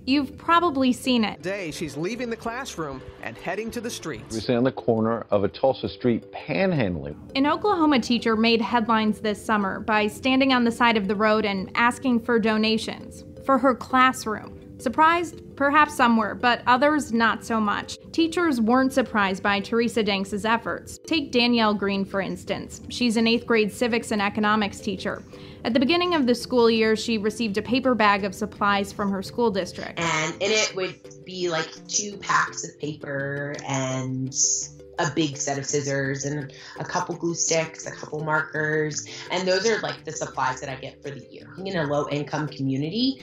You've probably seen it. Today, she's leaving the classroom and heading to the streets. We sit on the corner of a Tulsa street panhandling. An Oklahoma teacher made headlines this summer by standing on the side of the road and asking for donations for her classroom. Surprised? Perhaps some were, but others not so much. Teachers weren't surprised by Teresa Danks' efforts. Take Danielle Green, for instance. She's an 8th grade civics and economics teacher. At the beginning of the school year, she received a paper bag of supplies from her school district. And in it would be like 2 packs of paper and a big set of scissors and a couple glue sticks, a couple markers, and those are like the supplies that I get for the year. In a low-income community,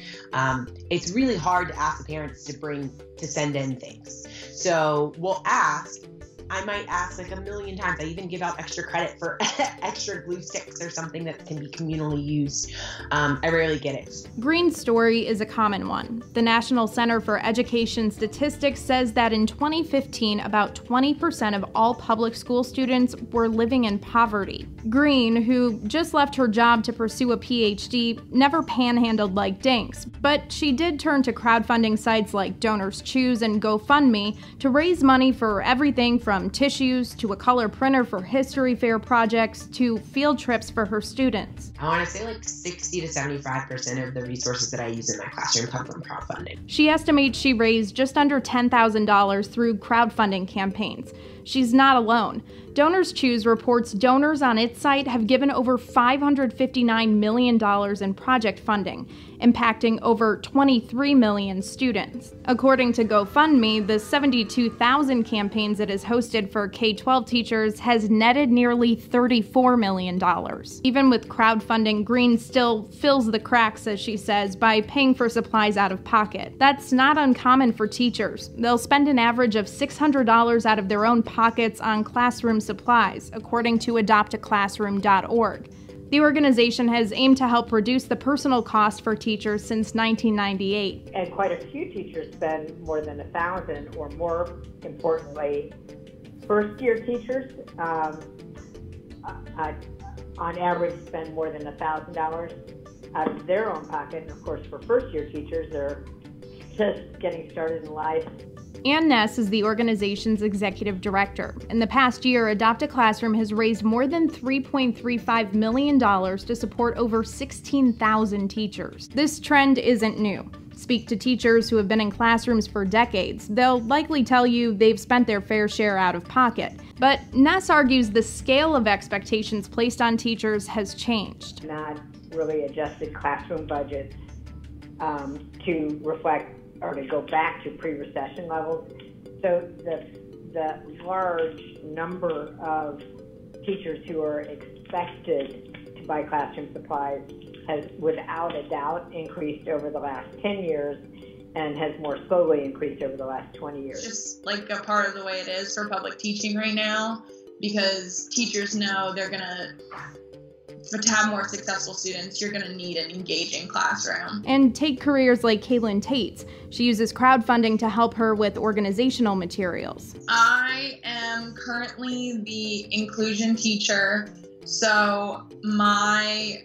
it's really hard to ask the parents to send in things. So we'll ask. I might ask like 1,000,000 times. I even give out extra credit for extra glue sticks or something that can be communally used. I rarely get it. Green's story is a common one. The National Center for Education Statistics says that in 2015, about 20% of all public school students were living in poverty. Green, who just left her job to pursue a PhD, never panhandled like Danks, but she did turn to crowdfunding sites like Donors Choose and GoFundMe to raise money for everything from tissues to a color printer for history fair projects to field trips for her students. I want to say like 60 to 75% of the resources that I use in my classroom come from crowdfunding. She estimates she raised just under $10,000 through crowdfunding campaigns. She's not alone. Donors Choose reports donors on its site have given over $559 million in project funding, impacting over 23 million students. According to GoFundMe, the 72,000 campaigns it has hosted for K-12 teachers has netted nearly $34 million. Even with crowdfunding, Green still fills the cracks, as she says, by paying for supplies out of pocket. That's not uncommon for teachers. They'll spend an average of $600 out of their own pockets on classroom supplies, according to adoptaclassroom.org. The organization has aimed to help reduce the personal cost for teachers since 1998. And quite a few teachers spend more than $1,000, or more importantly, first-year teachers on average spend more than $1,000 out of their own pocket. And of course, for first-year teachers, they're just getting started in life. Ann Ness is the organization's executive director. In the past year, Adopt a Classroom has raised more than $3.35 million to support over 16,000 teachers. This trend isn't new. Speak to teachers who have been in classrooms for decades. They'll likely tell you they've spent their fair share out of pocket. But Ness argues the scale of expectations placed on teachers has changed. Not really adjusted classroom budgets to reflect or to go back to pre-recession levels. So the large number of teachers who are expected to buy classroom supplies has without a doubt increased over the last 10 years and has more slowly increased over the last 20 years. It's just like a part of the way it is for public teaching right now, because teachers know they're to have more successful students, you're going to need an engaging classroom. And take careers like Kaylin Tate's. She uses crowdfunding to help her with organizational materials. I am currently the inclusion teacher, so my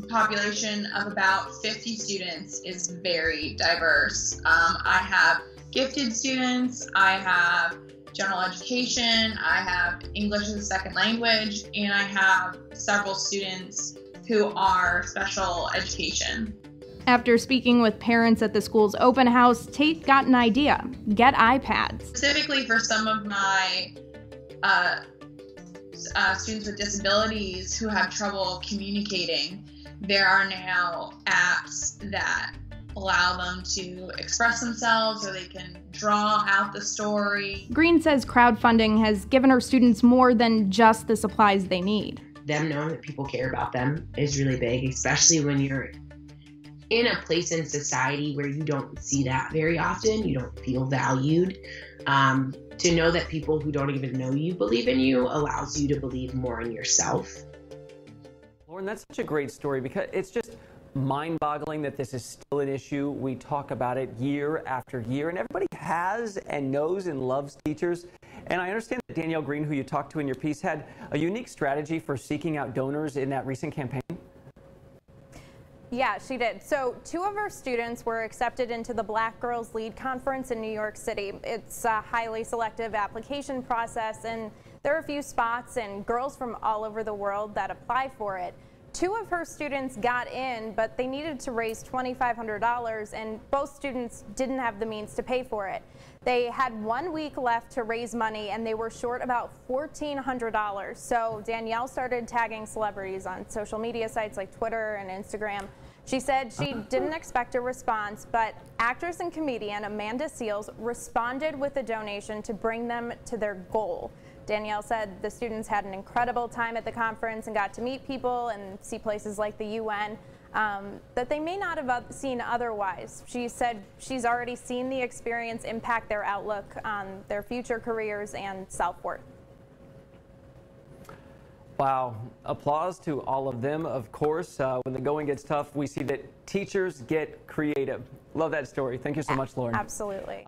population of about 50 students is very diverse. I have gifted students, I have general education, I have English as a second language, and I have several students who are special education. After speaking with parents at the school's open house, Tate got an idea: get iPads. Specifically for some of my students with disabilities who have trouble communicating, there are now apps that allow them to express themselves, or they can draw out the story. Green says crowdfunding has given her students more than just the supplies they need. Them knowing that people care about them is really big, especially when you're in a place in society where you don't see that very often, you don't feel valued. To know that people who don't even know you believe in you allows you to believe more in yourself. Lauren, that's such a great story, because it's just mind-boggling that this is still an issue. We talk about it year after year, and everybody has and knows and loves teachers. And I understand that Danielle Green, who you talked to in your piece, had a unique strategy for seeking out donors in that recent campaign. Yeah, she did. So 2 of her students were accepted into the Black Girls Lead Conference in New York City. It's a highly selective application process, and there are a few spots and girls from all over the world that apply for it. 2 of her students got in, but they needed to raise $2,500, and both students didn't have the means to pay for it. They had 1 week left to raise money, and they were short about $1,400. So Danielle started tagging celebrities on social media sites like Twitter and Instagram. She said she didn't expect a response, but actress and comedian Amanda Seales responded with a donation to bring them to their goal. Danielle said the students had an incredible time at the conference and got to meet people and see places like the UN that they may not have seen otherwise. She said she's already seen the experience impact their outlook on their future careers and self-worth. Wow. Applause to all of them. Of course, when the going gets tough, we see that teachers get creative. Love that story. Thank you so much, Lauren. Absolutely.